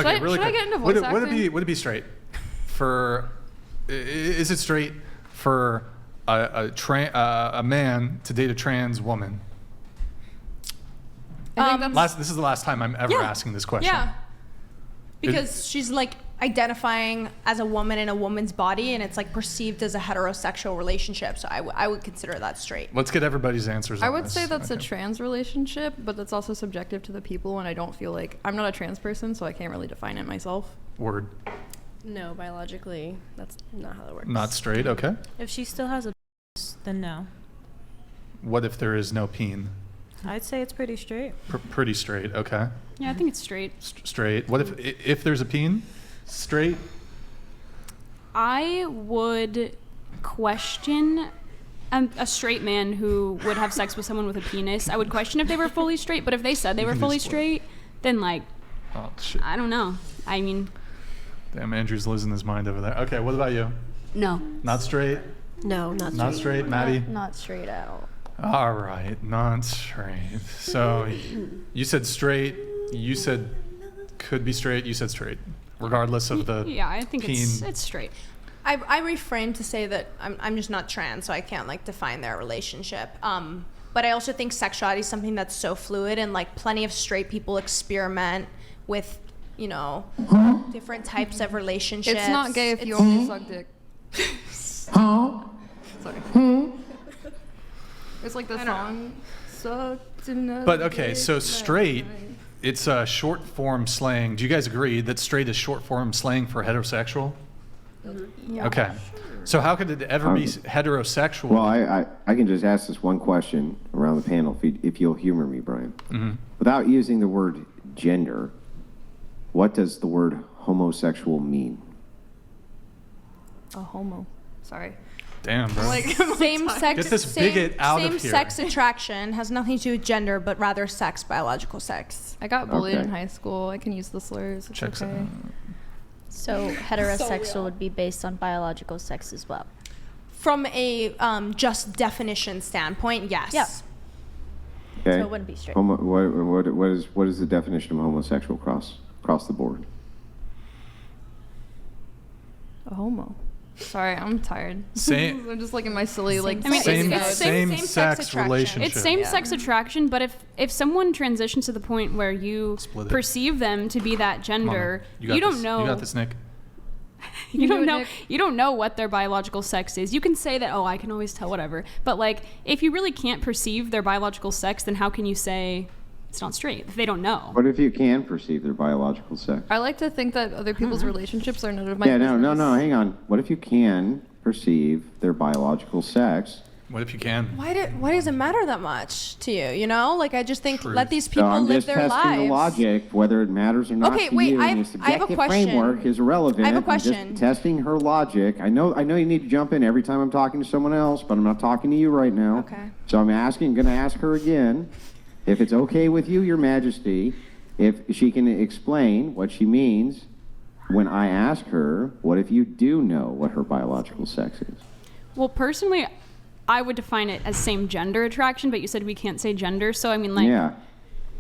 Okay, really should I quick. get into voice acting? Would it be straight for? Is it straight for a man to date a trans woman? I think that's, This is the last time I'm ever asking this question. Yeah. Because she's like identifying as a woman in a woman's body, and it's like perceived as a heterosexual relationship. So I would consider that straight. Let's get everybody's answers. I on would this. say that's a Okay. trans relationship, but that's also subjective to the people, and I don't feel like I'm not a trans person, so I can't really define it myself. Word. No, biologically, that's not how that works. Not straight. Okay. If she still has a then no. What if there is no peen? I'd say it's pretty straight. Pretty straight. Okay. Yeah, I think it's straight. Straight. What if there's a peen? Straight. I would question a straight man who would have sex with someone with a penis. I would question if they were fully straight, but if they said they were fully straight, then like, Oh shit. I don't know. I mean, Damn, Andrew's losing his mind over there. Okay, what about you? No. Not straight. No, not straight. Not straight, Maddie. Not straight at all. All right, not straight. So you said straight. You said could be straight. You said straight, regardless of the. yeah, I think peen. it's straight. I reframe to say that I'm just not trans, so I can't like define their relationship. But I also think sexuality is something that's so fluid, and like plenty of straight people experiment with, you know, different types of relationships. It's not gay if you only suck dick. Sorry. It's like the song. Sucked another But okay, so dick straight, last night. it's a short form slang. Do you guys agree that straight is short form slang for heterosexual? Yeah. Okay. So how could it ever be heterosexual? Well, I can just ask this one question around the panel, if you'll humor me, Brian. Mm-hmm. Without using the word gender, what does the word homosexual mean? A homo. Sorry. Damn, bro. Like, Same sex. Get this bigot out of same here. sex attraction has nothing to do with gender, but rather sex, biological sex. I got bullied Okay. in high school. I can use the slurs. It's Checks okay. out. So heterosexual would be based on biological sex as well. From a just definition standpoint, yes. Yeah. Okay. So it wouldn't be straight. What is the definition of homosexual across the board? A homo. Sorry, I'm tired. Same- I'm just like in my silly like. I mean, Same it's sex attraction. relationship. It's same-sex attraction, but if someone transitions to the point where you Split it. perceive them to be that Come on, gender, man. you don't this. know. You got this, Nick. You don't do it, know. Nick. You don't know what their biological sex is. You can say that, oh, I can always tell, whatever. But like, if you really can't perceive their biological sex, then how can you say it's not straight if they don't know? What if you can perceive their biological sex? I like to think that other people's relationships are none of my Yeah, business. no, hang on. What if you can perceive their biological sex? What if you can? Why does it matter that much to you? You know, like I just think Truth. let these So people I'm live just their testing lives. the logic, whether it matters or not Okay, to wait, you. I and have- the I have a subjective question. framework is irrelevant. I have a I'm question. just testing her logic. I know you need to jump in every time I'm talking to someone else, but I'm not talking to you right now. Okay. So I'm going to ask her again, if it's okay with you, Your Majesty, if she can explain what she means when I ask her, what if you do know what her biological sex is? Well, personally, I would define it as same gender attraction, but you said we can't say gender, so I mean, like, Yeah.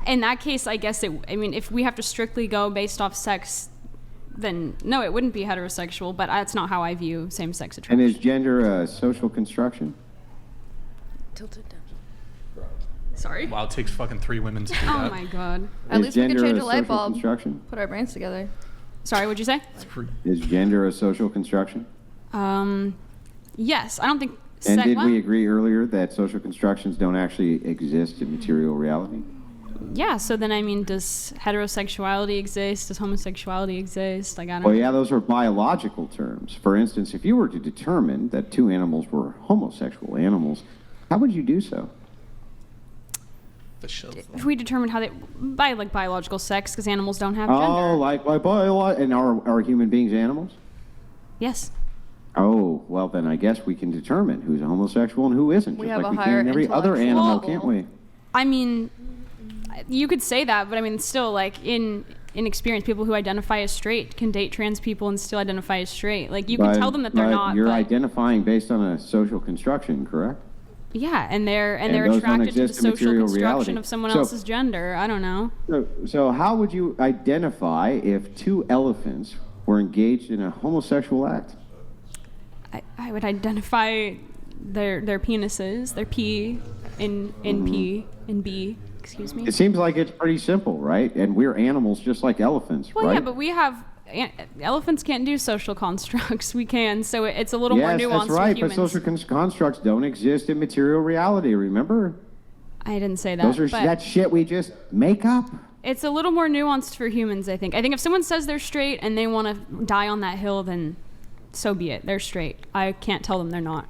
in that case, I guess if we have to strictly go based off sex, then no, it wouldn't be heterosexual, but that's not how I view same-sex And attraction. is gender a social construction? Tilted down. Sorry? Wow, it takes fucking 3 women to do Oh that. my god. At Is least we can gender change a a light social bulb. construction? Put our brains together. Sorry, what'd you say? Is gender a social construction? Yes, I don't think... And did well, we agree earlier that social constructions don't actually exist in material reality? Yeah, so then, I mean, does heterosexuality exist? Does homosexuality exist? Like, I don't Well, know. yeah, those are biological terms. For instance, if you were to determine that 2 animals were homosexual animals, how would you do so? The shelf. If we determine how they... By, like, biological sex, because animals don't have gender. Oh, like and are human beings animals? Yes. Oh, well, then I guess we can determine who's a homosexual and who isn't, We just have like a we higher can in every other intellectual animal, level. can't we? I mean, you could say that, but I mean, still, like, in experience, people who identify as straight can date trans people and still identify as straight. Like, you can tell them that they're but not, you're but... identifying based on a social construction, correct? Yeah, and they're And those don't attracted to the exist in social material construction reality. of someone So- else's gender. I don't know. So how would you identify if two elephants were engaged in a homosexual act? I would identify their penises, their P in P in B. Excuse me. It seems like it's pretty simple, right? And we're animals just like elephants, Well, right? yeah, but we have elephants can't do social constructs. We can, so it's a little more Yes, nuanced that's right, with but humans. social constructs don't exist in material reality, remember? I didn't say that. Those are but that shit we just make up. it's a little more nuanced for humans, I think. I think if someone says they're straight and they want to die on that hill, then so be it. They're straight. I can't tell them they're not.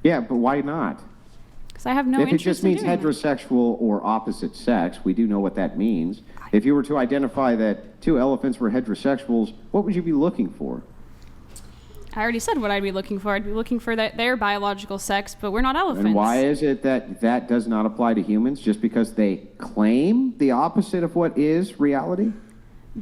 Yeah, but why not? Because I have no If it interest just in means doing that. heterosexual or opposite sex, we do know what that means. If you were to identify that two elephants were heterosexuals, what would you be looking for? I already said what I'd be looking for. I'd be looking for their biological sex, but we're not elephants. And why is it that that does not apply to humans just because they claim the opposite of what is reality?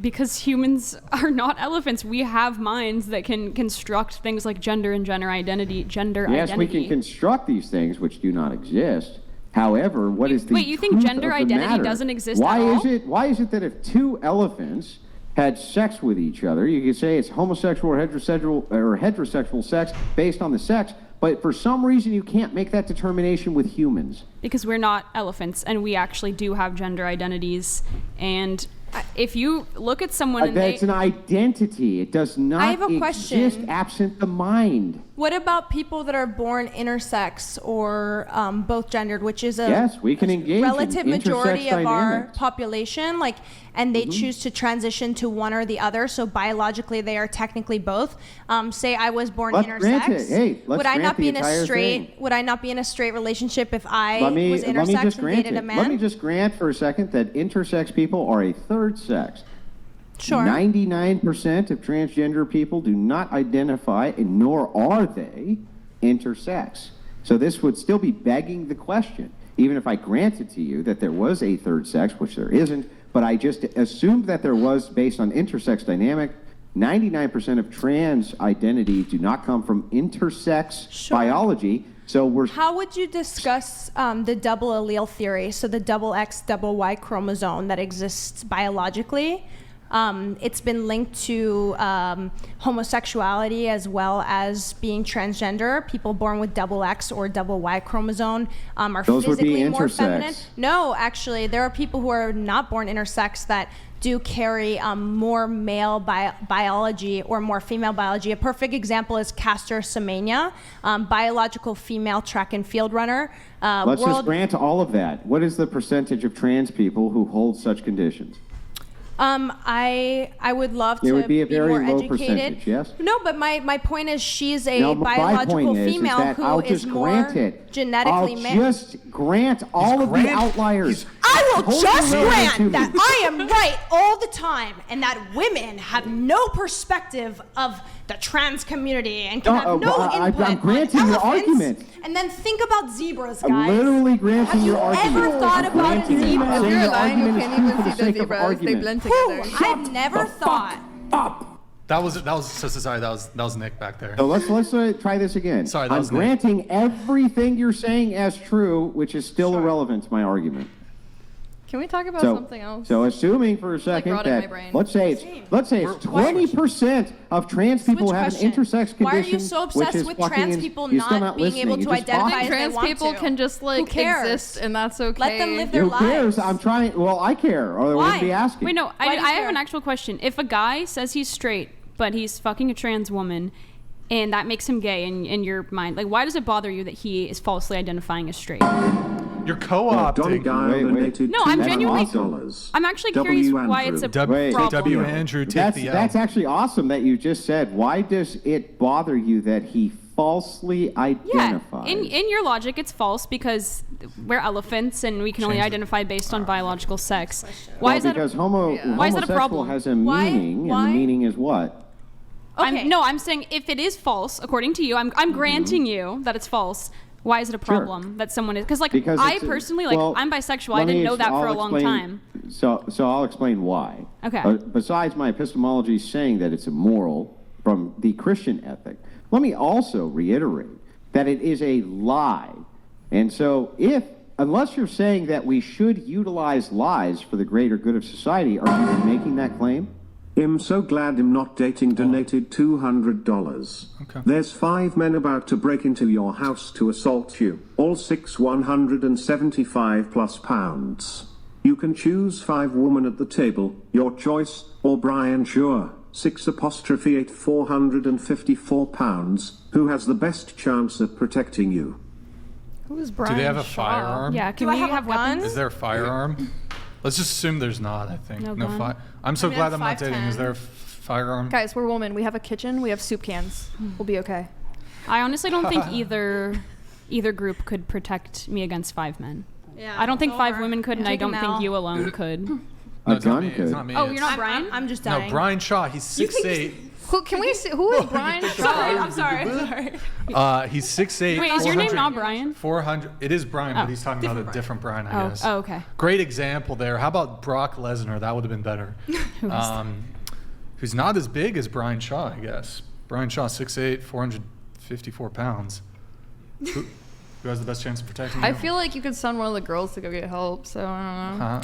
Because humans are not elephants. We have minds that can construct things like gender and gender identity. Yes, we can construct these things which do not exist. However, what is the Wait, you think truth gender of the identity matter? doesn't exist Why at all? Why is it that if two elephants had sex with each other, you could say it's homosexual or heterosexual sex based on the sex, but for some reason you can't make that determination with humans? Because we're not elephants, and we actually do have gender identities. And if you look at someone and That's an identity. It does not I have a question. exist absent the mind. What about people that are born intersex or both gendered, which is a Yes, we can engage in relative majority intersex of our dynamics. population, like, and they choose to transition to one or the other. So biologically, they are technically both. Say I was born Let's intersex. grant it. Hey, let's would I grant not the be in a entire straight? thing. Would I not be in a straight relationship if I Let me was just intersex and grant dated a it. man? Let me just grant for a second that intersex people are a third sex. Sure. 99% of transgender people do not identify, and nor are they intersex. So this would still be begging the question, even if I granted to you that there was a third sex, which there isn't, but I just assumed that there was based on intersex dynamic. 99% of trans identity do not come from intersex Sure. biology. So we're How would you discuss the double allele theory? So the double X, double Y chromosome that exists biologically. It's been linked to homosexuality as well as being transgender. People born with double X or double Y chromosome are Those would be physically more intersex. feminine. No, actually, there are people who are not born intersex that do carry more male biology or more female biology. A perfect example is Castor Semenya, biological female track and field runner. Let's just grant all of that. What is the percentage of trans people who hold such conditions? I would love to It would be a very more low educated. percentage, yes? No, but my point is she's a No, my biological point is female that who I'll is just more grant it. genetically I'll male. just grant all of the grant- outliers. I will Totally just relevant to grant me. that I am right all the time and that women have no perspective of the trans community and can have no I'm input on granting your elephants. argument. And then think about zebras, guys. I'm literally granting Have you your argument. ever thought I'm about a granting it. zebra? I'm If saying you're your lying, you argument can't is true even for the see the sake of zebras. They argument. blend Whew, together. I've never thought. That was so sorry. That was Nick back there. So let's try this again. Sorry, that I'm was Nick. granting everything you're saying as true, which is still irrelevant to my argument. Can we talk about So, something else? so assuming for a second rotted my that brain. let's say it's 20% of trans people Switch have question. an intersex condition. Why are you so which obsessed is with fucking trans in- people you're still not being listening. able You're to just identify talking. as they Trans want people to? can just Who like cares? exist, and that's okay. Let them live their Who lives. cares? I'm trying. Well, I care, or I wouldn't Why? be asking. Wait, no, Why do you I have care? an actual question. If a guy says he's straight, but he's fucking a trans woman, and that makes him gay in your mind, like, why does it bother you that he is falsely identifying as straight? You're Donny co-opting. Guile Wait. donated No, I'm That's genuinely. $2,000. I'm actually W. curious why Andrew. it's a Wait. problem. W. Andrew, take That's the L. that's actually awesome that you just said. Why does it bother you that he falsely Yeah, identifies? in your logic, it's false because we're elephants and we can only identify based on biological sex. Why Well, is that? because Why is that a homosexual problem? has a Why? meaning, Why? and the meaning is what? Okay. I'm saying if it is false, according to you, I'm granting you that it's false. Why is it a problem that someone is? Because like Because I it's a- personally, like well, I'm bisexual. I let me didn't know that for a I'll long explain- time. So I'll explain why. Okay. Besides my epistemology saying that it's immoral from the Christian ethic, let me also reiterate that it is a lie And so unless you're saying that we should utilize lies for the greater good of society, are you making that claim? I'm so glad I'm not dating donated $200. Okay. There's 5 men about to break into your house to assault you, all 6 175 plus pounds. You can choose 5 women at the table, your choice, or Brian Shaw, 6'8" 454 pounds, who has the best chance at protecting you. Who is Brian Do they have a Shaw? firearm? Yeah, can Do I we have a have weapons? gun? Is there a firearm? Let's just assume there's not, I think. No gun. I'm so I mean, glad I'm I'm not dating. Is 5'10". there a firearm? Guys, we're women. We have a kitchen. We have soup cans. We'll be okay. I honestly don't think either group could protect me against 5 men. Yeah, I don't think it's 5 over. women could, and I Take 'em don't now. think you alone could. No, A it's not gun me. could. It's not me. Oh, you're It's- not I'm- Brian? I'm just No, dying. Brian Shaw. He's 6'8". Who can we see? Who is Brian Shaw? Sorry, I'm sorry. He's 6'8". Wait, is your name 400 not Brian? 400. It is Brian, Oh. but he's talking about a different Brian, I guess. Oh, okay. Great example there. How about Brock Lesnar? That would have been better. Who's not as big as Brian Shaw, I guess. Brian Shaw, 6'8", 454 pounds. Who has the best chance of protecting you? I feel like you could send one of the girls to go get help. So I don't know.